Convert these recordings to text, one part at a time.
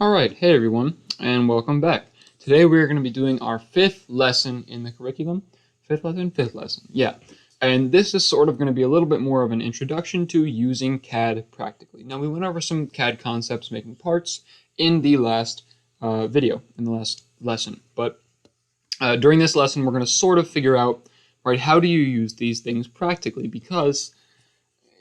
Alright, hey everyone, and welcome back. Today we're going to be doing our fifth lesson in the curriculum. Fifth lesson, yeah. And this is sort of going to be a little bit more of an introduction to using CAD practically. Now we went over some CAD concepts making parts in the last video, in the last lesson. But during this lesson we're going to sort of figure out, right, how do you use these things practically? Because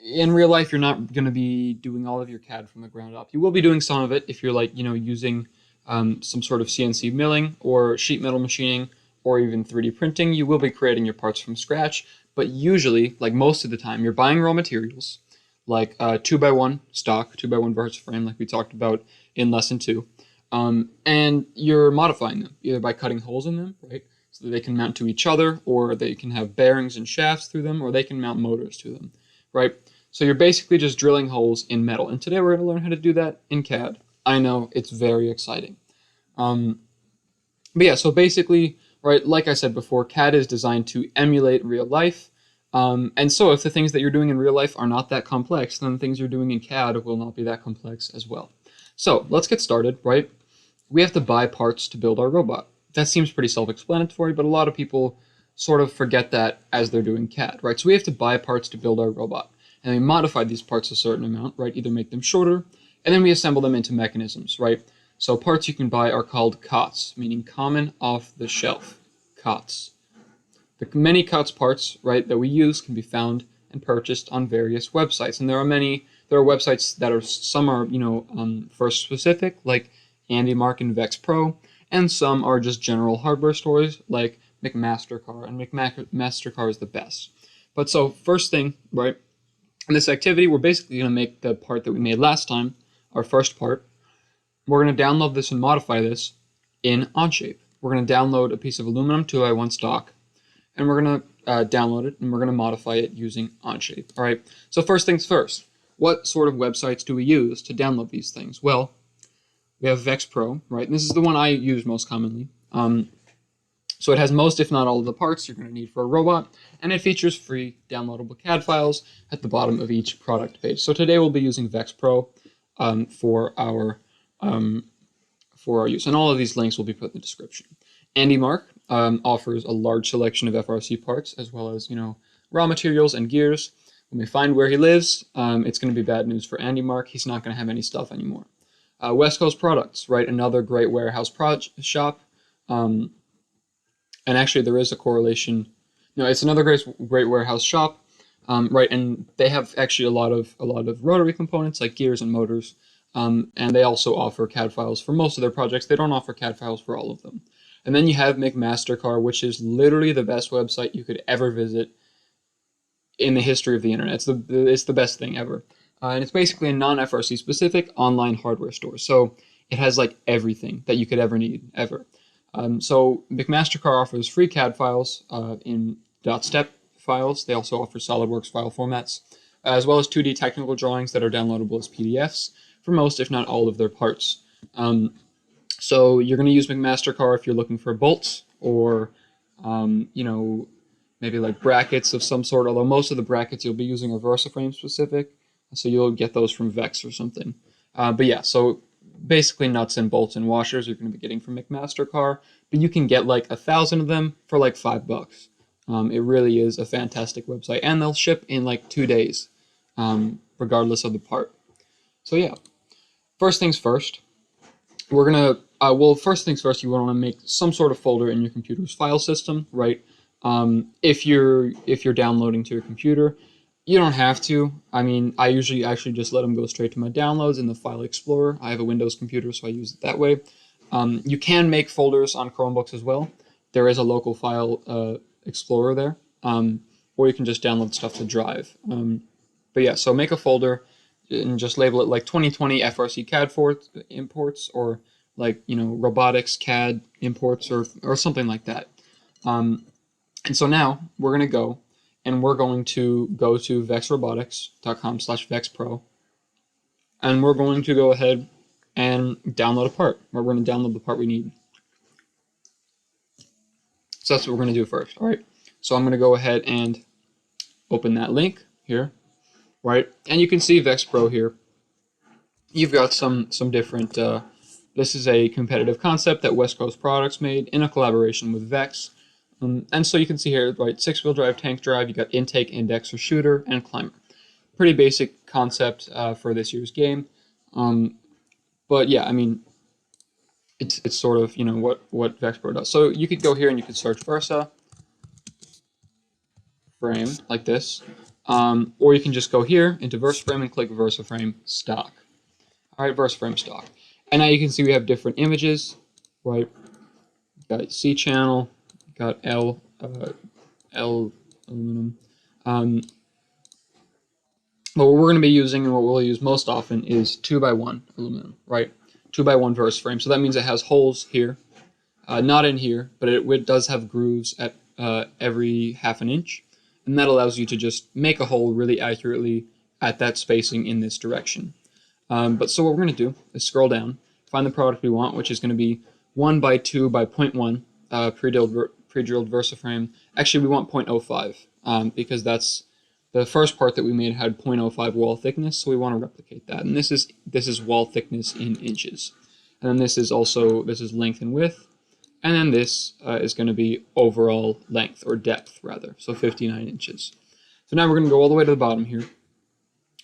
in real life, you're not going to be doing all of your CAD from the ground up. You will be doing some of it if you're using some sort of CNC milling or sheet metal machining or even 3D printing. You will be creating your parts from scratch, but usually, like most of the time, you're buying raw materials like 2x1 stock, 2x1 versa frame like we talked about in lesson 2, and you're modifying them either by cutting holes in them, right, so that they can mount to each other, or they can have bearings and shafts through them, or they can mount motors to them, right? So you're basically just drilling holes in metal. And today we're going to learn how to do that in CAD. I know, it's very exciting. But yeah, so basically, right, like I said before, CAD is designed to emulate real life. And so if the things that you're doing in real life are not that complex, then the things you're doing in CAD will not be that complex as well. So let's get started, right? We have to buy parts to build our robot. That seems pretty self-explanatory, but a lot of people sort of forget that as they're doing CAD, right? So we have to buy parts to build our robot. And we modify these parts a certain amount, right? Either make them shorter, and then we assemble them into mechanisms, right? So parts you can buy are called COTS, meaning common off-the-shelf. COTS. The many COTS parts, right, that we use can be found and purchased on various websites. And there are websites that are, some are, first specific, like Handymark and Vex Pro, and some are just general hardware stores, like McMaster-Carr, and McMaster-Carr is the best. But so, first thing, right, in this activity, we're basically going to make the part that we made last time, our first part. We're going to download this and modify this in Onshape. We're going to download a piece of aluminum 2x1 stock, and we're going to download it, and we're going to modify it using Onshape. All right, so first things first, what sort of websites do we use to download these things? Well, we have Vex Pro, right, and this is the one I use most commonly. So it has most, if not all, of the parts you're going to need for a robot, and it features free downloadable CAD files at the bottom of each product page. So today we'll be using Vex Pro for our use, and all of these links will be put in the description. Handymark offers a large selection of FRC parts, as well as raw materials and gears. When we find where he lives, it's going to be bad news for Handymark. He's not going to have any stuff anymore. West Coast Products, right? Another great warehouse shop. And actually, there is a correlation. No, it's another great warehouse shop, right? And they have actually a lot of rotary components like gears and motors, and they also offer CAD files for most of their projects. They don't offer CAD files for all of them. And then you have McMaster-Carr, which is literally the best website you could ever visit in the history of the internet. It's the best thing ever, and it's basically a non-FRC specific online hardware store. So it has like everything that you could ever need ever. So McMaster-Carr offers free CAD files in .step files. They also offer SolidWorks file formats, as well as 2D technical drawings that are downloadable as PDFs for most, if not all, of their parts. So you're going to use McMaster-Carr if you're looking for bolts or, maybe like brackets of some sort, although most of the brackets you'll be using are VersaFrame specific, so you'll get those from Vex or something. But yeah, so basically nuts and bolts and washers you're going to be getting from McMaster-Carr, but you can get like 1,000 of them for like $5. It really is a fantastic website, and they'll ship in like 2 days, regardless of the part. So yeah, first things first, we're gonna first things first, you want to make some sort of folder in your computer's file system, right? If you're downloading to your computer, you don't have to. I mean, I usually actually just let them go straight to my downloads in the File Explorer. I have a Windows computer, so I use it that way. You can make folders on Chromebooks as well. There is a local File Explorer there, or you can just download stuff to Drive. But yeah, so make a folder and just label it like 2020 FRC CAD imports, or like Robotics CAD imports, or something like that. And so now we're gonna go. And we're going to go to vexrobotics.com/vexpro, and we're going to go ahead and download a part. We're going to download the part we need. So that's what we're going to do first. All right. So I'm going to go ahead and open that link here, right? And you can see Vex Pro here. You've got some different This is a competitive concept that West Coast Products made in a collaboration with Vex. And so you can see here, right, 6-wheel drive, tank drive, you got intake, index, or shooter, and climber. Pretty basic concept for this year's game. But yeah, I mean, it's sort of, you know, what Vex Pro does. So you could go here and you could search Versa frame like this. Or you can just go here into Versa frame and click Versa frame stock. All right, Versa frame stock. And now you can see we have different images, right? Got C channel, got L aluminum. But what we're going to be using and what we'll use most often is 2x1 aluminum, right? 2x1 Versa frame. So that means it has holes here, not in here, but it does have grooves at every ½ inch. And that allows you to just make a hole really accurately at that spacing in this direction. But so what we're going to do is scroll down, find the product we want, which is going to be 1x2 by 0.1 pre-drilled Versa frame. Actually, we want 0.05 because that's the first part that we made had 0.05 wall thickness, so we want to replicate that. And this is wall thickness in inches. And then this is length and width. And then this is going to be overall length, or depth rather, so 59 inches. So now we're going to go all the way to the bottom here,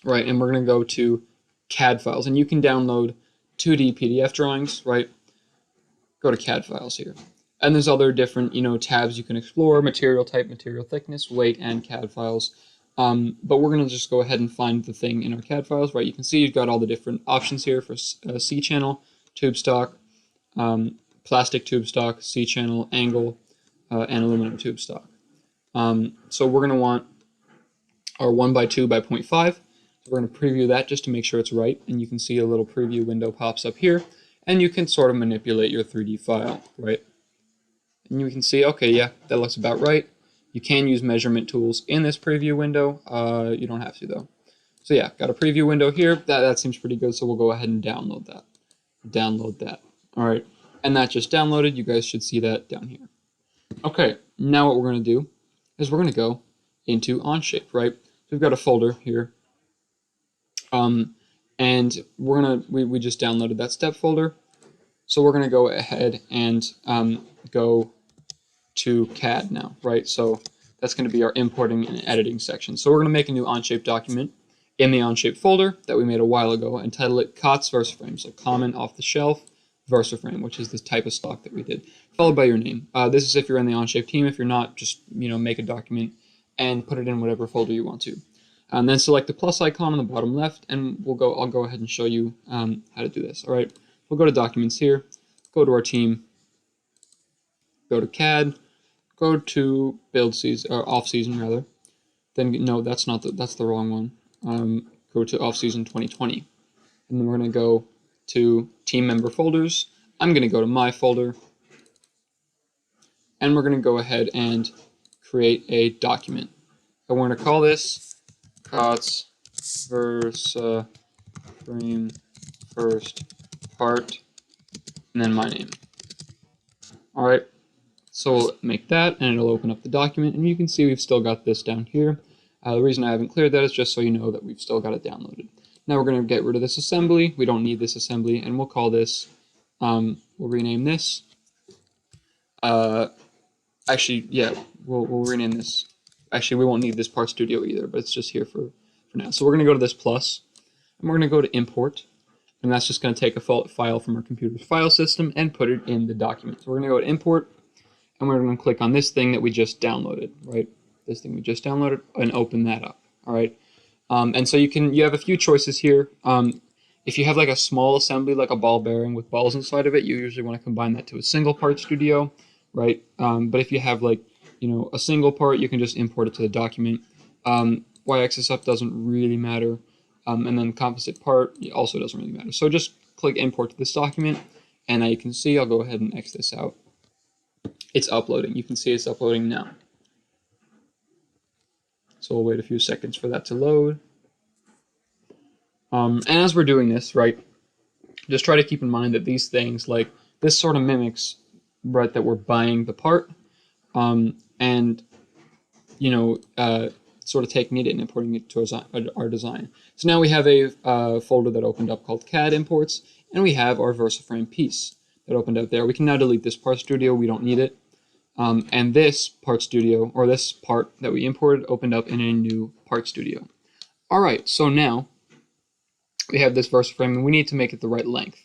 right? And we're going to go to CAD files, and you can download 2D PDF drawings, right? Go to CAD files here. And there's other different, you know, tabs you can explore: material type, material thickness, weight, and CAD files. But we're going to just go ahead and find the thing in our CAD files, right? You can see you've got all the different options here for C channel, tube stock, plastic tube stock, C channel, angle, and aluminum tube stock. So we're going to want our 1x2 by 0.5. So we're going to preview that just to make sure it's right. And you can see a little preview window pops up here. And you can sort of manipulate your 3D file, right? And you can see, okay, yeah, that looks about right. You can use measurement tools in this preview window. You don't have to, though. So yeah, got a preview window here. That seems pretty good, so we'll go ahead and download that. All right, and that just downloaded. You guys should see that down here. Okay, now what we're going to do is we're going to go into Onshape, right? So we've got a folder here. And we just downloaded that step folder. So we're going to go ahead and go to CAD now, right? So that's going to be our importing and editing section. So we're going to make a new Onshape document in the Onshape folder that we made a while ago and title it COTS Versa frame, so common off-the-shelf Versa frame, which is the type of stock that we did, followed by your name. This is if you're in the Onshape team. If you're not, just, you know, make a document and put it in whatever folder you want to. And then select the plus icon on the bottom left, and I'll go ahead and show you how to do this. All right, we'll go to Documents here, go to our team, go to CAD, go to Build Season, or Off Season rather. Then no, that's the wrong one. Go to Off Season 2020, and then we're going to go to Team Member Folders. I'm going to go to My Folder, and we're going to go ahead and create a document. And we're going to call this COTS Versa frame first part, and then my name. All right, so we'll make that, and it'll open up the document, and you can see we've still got this down here. The reason I haven't cleared that is just so you know that we've still got it downloaded. Now we're going to get rid of this assembly. We don't need this assembly, and we'll call this, we'll rename this. Actually, yeah, we'll rename this. Actually, we won't need this Part Studio either, but it's just here for now. So we're going to go to this plus, and we're going to go to Import, and that's just going to take a file from our computer's file system and put it in the document. So we're going to go to Import, and we're going to click on this thing that we just downloaded, right? This thing we just downloaded, and open that up, all right? And so you have a few choices here. If you have like a small assembly, like a ball bearing with balls inside of it, you usually want to combine that to a single Part Studio, right? But if you have like, you know, a single part, you can just import it to the document. Y-axis up doesn't really matter. And then composite part also doesn't really matter. So just click import to this document, and now you can see, I'll go ahead and X this out. It's uploading. You can see it's uploading now. So we'll wait a few seconds for that to load. And as we're doing this, right, just try to keep in mind that these things, like this sort of mimics, right, that we're buying the part, and, you know, sort of taking it and importing it to our design. So now we have a folder that opened up called CAD imports. and we have our VersaFrame piece that opened up there. We can now delete this Part Studio, we don't need it. And this Part Studio, or this part that we imported, opened up in a new Part Studio. All right, so now we have this VersaFrame, and we need to make it the right length.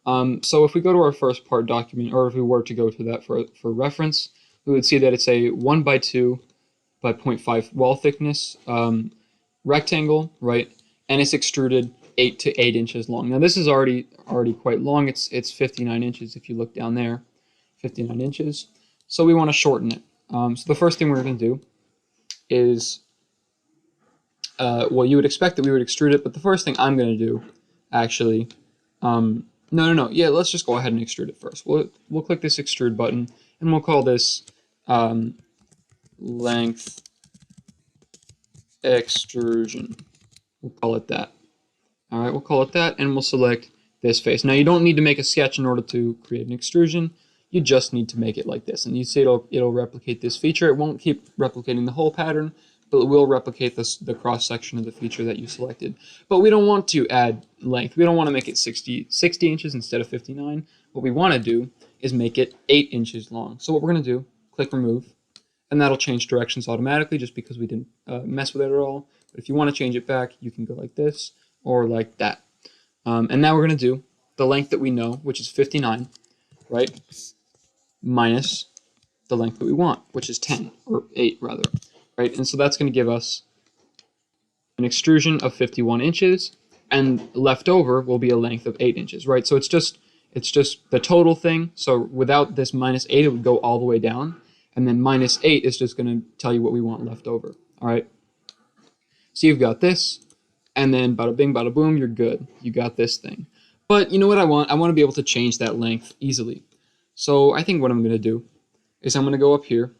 So if we go to our first part document, or if we were to go to that for reference, we would see that it's a 1 by 2 by 0.5 wall thickness rectangle, right? And it's extruded 8 to 8 inches long. Now this is already quite long. It's 59 inches if you look down there, 59 inches. So we want to shorten it. So the first thing we're going to do is, well, you would expect that we would extrude it, but the first thing I'm going to do, actually, no. Yeah, let's just go ahead and extrude it first. We'll click this extrude button, and we'll call this length extrusion. We'll call it that. All right, we'll call it that, and we'll select this face. Now, you don't need to make a sketch in order to create an extrusion. You just need to make it like this, and you see it'll replicate this feature. It won't keep replicating the whole pattern, but it will replicate the cross section of the feature that you selected. But we don't want to add length. We don't want to make it 60 inches instead of 59. What we want to do is make it 8 inches long. So what we're going to do, click remove, and that'll change directions automatically just because we didn't mess with it at all. But if you want to change it back, you can go like this or like that. And now we're going to do the length that we know, which is 59, right, minus the length that we want, which is 10, or 8 rather. Right, and so that's going to give us an extrusion of 51 inches, and left over will be a length of 8 inches, right? So it's just the total thing. So without this -8, it would go all the way down, and then -8 is just going to tell you what we want left over. All right. So you've got this, and then bada bing, bada boom, you're good. You got this thing. But you know what I want? I want to be able to change that length easily. So I think what I'm going to do is I'm going to go up here.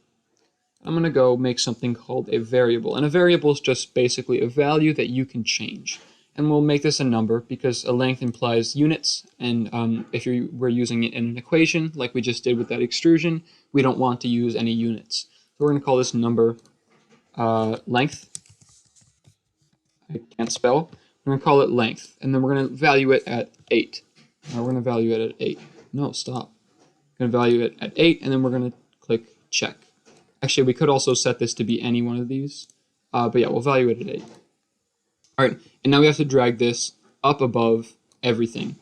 I'm going to go make something called a variable. And a variable is just basically a value that you can change. And we'll make this a number because a length implies units. And if we're using it in an equation, like we just did with that extrusion, we don't want to use any units. So we're going to call this number length. I can't spell. We're going to call it length. And then we're going to value it at 8. Now we're going to value it at 8. No, stop. We're going to value it at 8, and then we're going to click check. Actually, we could also set this to be any one of these, but yeah, we'll value it at 8. All right, and now we have to drag this up above everything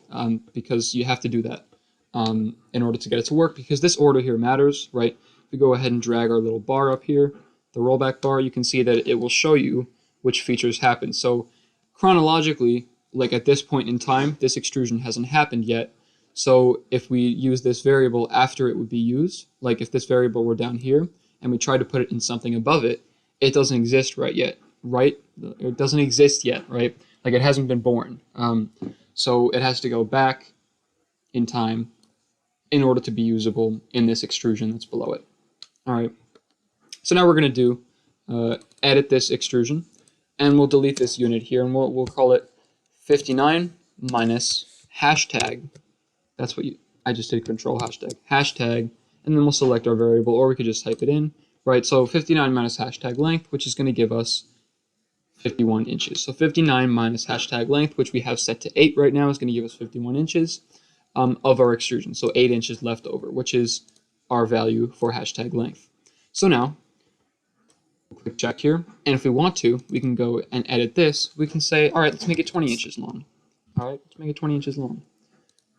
because you have to do that in order to get it to work, because this order here matters, right? If we go ahead and drag our little bar up here, the rollback bar, you can see that it will show you which features happen. So chronologically, like at this point in time, this extrusion hasn't happened yet. So if we use this variable after it would be used, like if this variable were down here, and we try to put it in something above it, it doesn't exist yet, right? It doesn't exist yet, right? Like it hasn't been born. So it has to go back in time in order to be usable in this extrusion that's below it. All right. So now we're going to do edit this extrusion, and we'll delete this unit here, and we'll call it 59 minus hashtag. That's what I just did, control hashtag. And then we'll select our variable, or we could just type it in, right? So 59 minus hashtag length, which is going to give us 51 inches. So 59 minus hashtag length, which we have set to 8 right now, is going to give us 51 inches of our extrusion. So 8 inches left over, which is our value for hashtag length. So now, we'll click check here. And if we want to, we can go and edit this. We can say, all right, let's make it 20 inches long. All right, let's make it 20 inches long.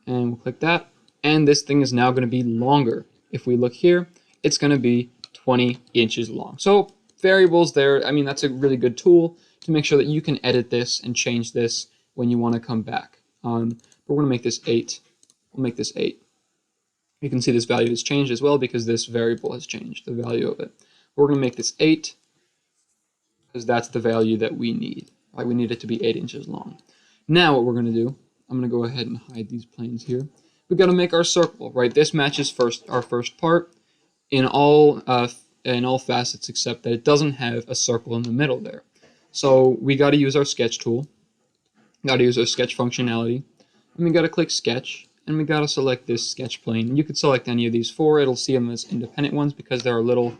And we'll click that. And this thing is now going to be longer. If we look here, it's going to be 20 inches long. So variables there, I mean, that's a really good tool to make sure that you can edit this and change this when you want to come back. But we're going to make this 8. We'll make this 8. You can see this value has changed as well because this variable has changed, the value of it. We're going to make this 8 because that's the value that we need. Right? We need it to be 8 inches long. Now what we're going to do, I'm going to go ahead and hide these planes here. We've got to make our circle, right? This matches our first part in all facets except that it doesn't have a circle in the middle there. So we got to use our sketch tool, got to use our sketch functionality, and we got to click sketch, and we got to select this sketch plane. You could select any of these 4. It'll see them as independent ones because there are little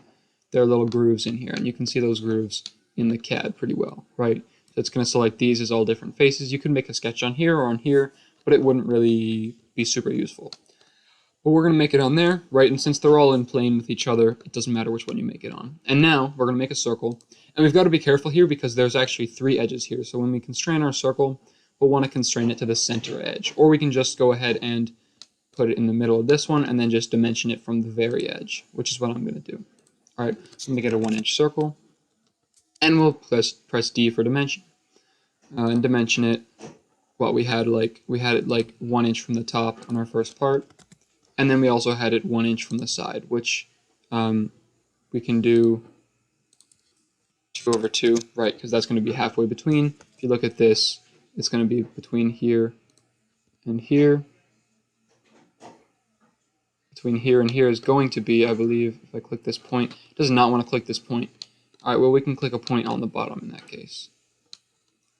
grooves in here, and you can see those grooves in the CAD pretty well, right? So it's going to select these as all different faces. You can make a sketch on here or on here. but it wouldn't really be super useful. But we're going to make it on there, right? And since they're all in plane with each other, it doesn't matter which one you make it on. And now we're going to make a circle. And we've got to be careful here because there's actually 3 edges here. So when we constrain our circle, we'll want to constrain it to the center edge. Or we can just go ahead and put it in the middle of this one and then just dimension it from the very edge, which is what I'm going to do. All right, so I'm going to get a 1-inch circle. And we'll press D for dimension. And dimension it, well, we had it like 1 inch from the top on our first part. And then we also had it 1 inch from the side, which we can do 2/2, right? Because that's going to be halfway between. If you look at this, it's going to be between here and here. Between here and here is going to be, I believe, if I click this point, it does not want to click this point. All right, well, we can click a point on the bottom in that case.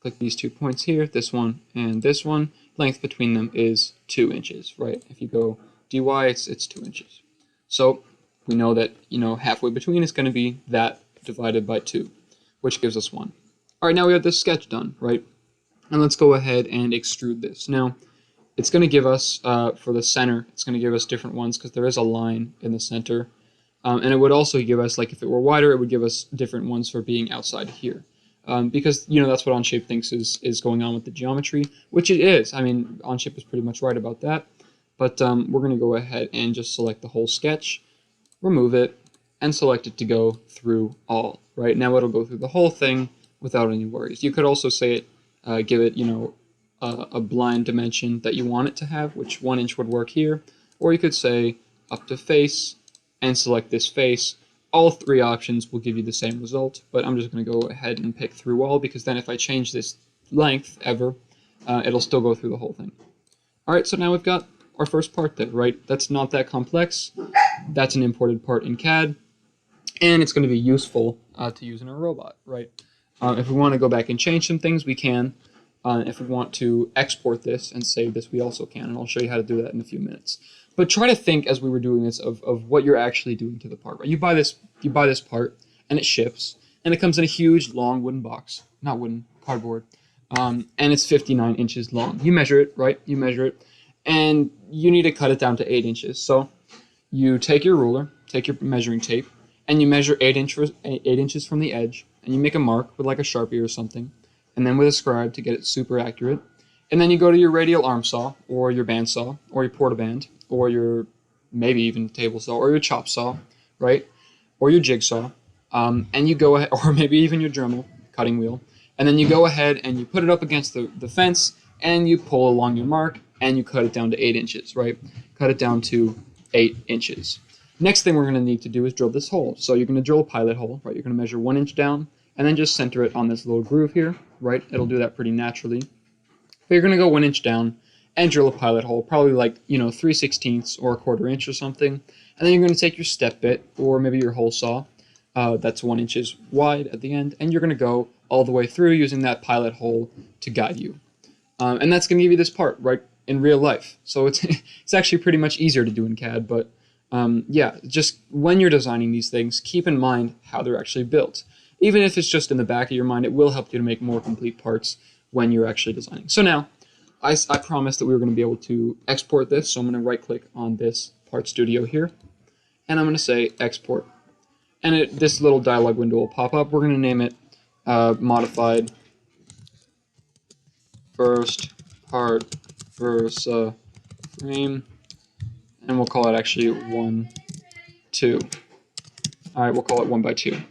Click these 2 points here, this one and this one. Length between them is 2 inches, right? If you go dy, it's 2 inches. So we know that, halfway between is going to be that divided by 2, which gives us 1. All right, now we have this sketch done, right? And let's go ahead and extrude this. Now, it's going to give us, for the center, it's going to give us different ones because there is a line in the center. And it would also give us, like if it were wider, it would give us different ones for being outside here. Because, that's what Onshape thinks is going on with the geometry, which it is. I mean, Onshape is pretty much right about that. But we're going to go ahead and just select the whole sketch, remove it, and select it to go through all, right? Now it'll go through the whole thing without any worries. You could also say it, give it, a blind dimension that you want it to have, which 1 inch would work here. Or you could say up to face and select this face. All 3 options will give you the same result, but I'm just going to go ahead and pick through all because then if I change this length ever, it'll still go through the whole thing. All right, so now we've got our first part there, right? That's not that complex. That's an imported part in CAD, and it's going to be useful to use in a robot, right? If we want to go back and change some things, we can. If we want to export this and save this, we also can, and I'll show you how to do that in a few minutes. But try to think as we were doing this of what you're actually doing to the part, right? You buy this part, and it ships, and it comes in a huge, long wooden box. Not wooden, cardboard. And it's 59 inches long. You measure it, right? You measure it, and you need to cut it down to 8 inches. So you take your ruler, take your measuring tape, and you measure 8 inches from the edge, and you make a mark with like a Sharpie or something, and then with a scribe to get it super accurate. And then you go to your radial arm saw, or your bandsaw, or your portaband, or your maybe even table saw, or your chop saw, right? Or your jigsaw, and you go ahead, or maybe even your Dremel cutting wheel, and then you go ahead and you put it up against the fence, and you pull along your mark, and you cut it down to 8 inches, right? Cut it down to 8 inches. Next thing we're going to need to do is drill this hole. So you're going to drill a pilot hole, right? You're going to measure 1 inch down, and then just center it on this little groove here, right? It'll do that pretty naturally. But you're going to go 1 inch down and drill a pilot hole, probably like, 3/16 or 1/4 inch or something. And then you're going to take your step bit, or maybe your hole saw, that's 1 inch wide at the end, and you're going to go all the way through using that pilot hole to guide you. And that's going to give you this part, right, in real life. So it's actually pretty much easier to do in CAD, but yeah, just when you're designing these things, keep in mind how they're actually built. Even if it's just in the back of your mind, it will help you to make more complete parts when you're actually designing. So now, I promised that we were going to be able to export this, so I'm going to right-click on this Part Studio here, and I'm going to say Export. And this little dialog window will pop up. We're going to name it Modified First Part Versa Frame, and we'll call it actually 1, 2. All right, we'll call it 1x2.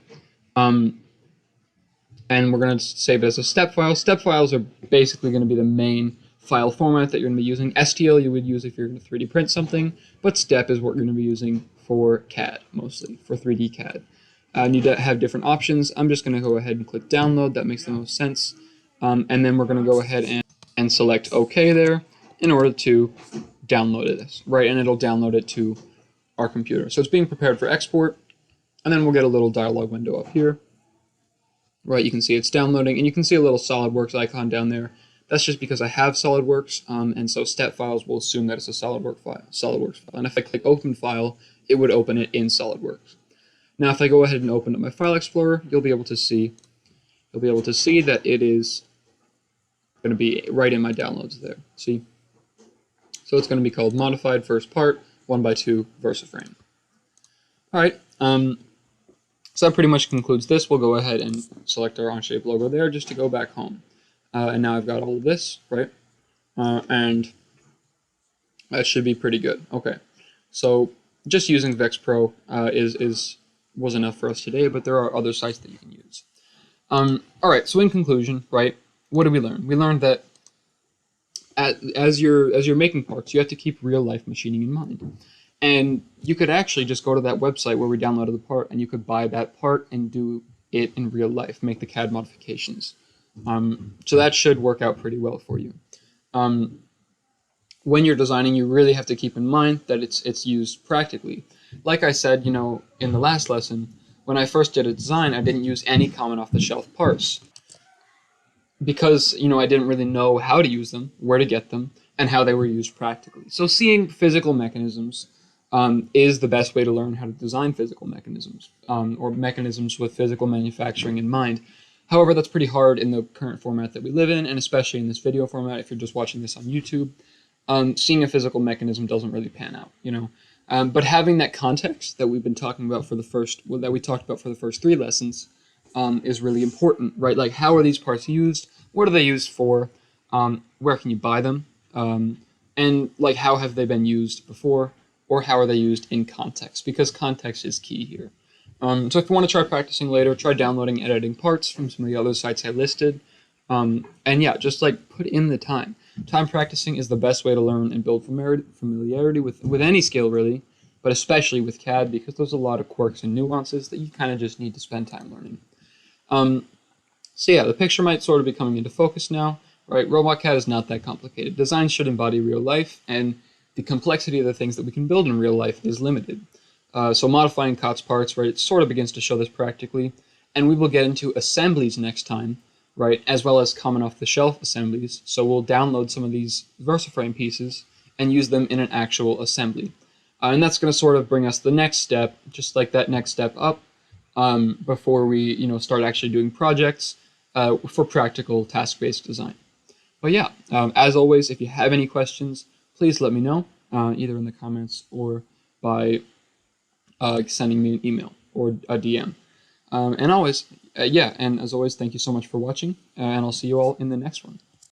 And we're going to save it as a step file. Step files are basically going to be the main file format that you're going to be using. STL you would use if you're going to 3D print something, but step is what you're going to be using for CAD, mostly, for 3D CAD. You have different options. I'm just going to go ahead and click download. That makes the most sense. And then we're going to go ahead and select OK there in order to download this, right? And it'll download it to our computer. So it's being prepared for export, and then we'll get a little dialog window up here. Right, you can see it's downloading, and you can see a little SolidWorks icon down there. That's just because I have SolidWorks, and so step files will assume that it's a SolidWorks file. And if I click Open File, it would open it in SolidWorks. Now, if I go ahead and open up my File Explorer, you'll be able to see that it is going to be right in my downloads there. See, So it's going to be called modified first part 1x2 VersaFrame. All right, so that pretty much concludes this. We'll go ahead and select our Onshape logo there just to go back home. And now I've got all of this, right? And that should be pretty good. Okay, so just using Vex Pro was enough for us today, but there are other sites that you can use. All right, so in conclusion, right, what did we learn? We learned that as you're making parts, you have to keep real life machining in mind. And you could actually just go to that website where we downloaded the part, and you could buy that part and do it in real life, make the CAD modifications. So that should work out pretty well for you. When you're designing, you really have to keep in mind that it's used practically. Like I said, in the last lesson, when I first did a design, I didn't use any common off-the-shelf parts because, I didn't really know how to use them, where to get them, and how they were used practically. So seeing physical mechanisms is the best way to learn how to design physical mechanisms, or mechanisms with physical manufacturing in mind. However, that's pretty hard in the current format that we live in, and especially in this video format if you're just watching this on YouTube. Seeing a physical mechanism doesn't really pan out, but having that context that we've been talking about that we talked about for the first 3 lessons is really important, right? Like, how are these parts used? What are they used for? Where can you buy them? And like, how have they been used before? Or how are they used in context? Because context is key here. So if you want to try practicing later, try downloading and editing parts from some of the other sites I listed. And yeah, just like put in the time. Time practicing is the best way to learn and build familiarity with any skill, really, but especially with CAD, because there's a lot of quirks and nuances that you kind of just need to spend time learning. So yeah, the picture might sort of be coming into focus now, right? Robot CAD is not that complicated. Design should embody real life, and the complexity of the things that we can build in real life is limited. So modifying COTS parts, right, it sort of begins to show this practically, and we will get into assemblies next time, right, as well as common off-the-shelf assemblies. So we'll download some of these VersaFrame pieces and use them in an actual assembly. And that's going to sort of bring us the next step, just like that next step up, before we start actually doing projects for practical task-based design. But yeah, as always, if you have any questions, please let me know, either in the comments or by sending me an email or a DM. And as always, thank you so much for watching, and I'll see you all in the next one.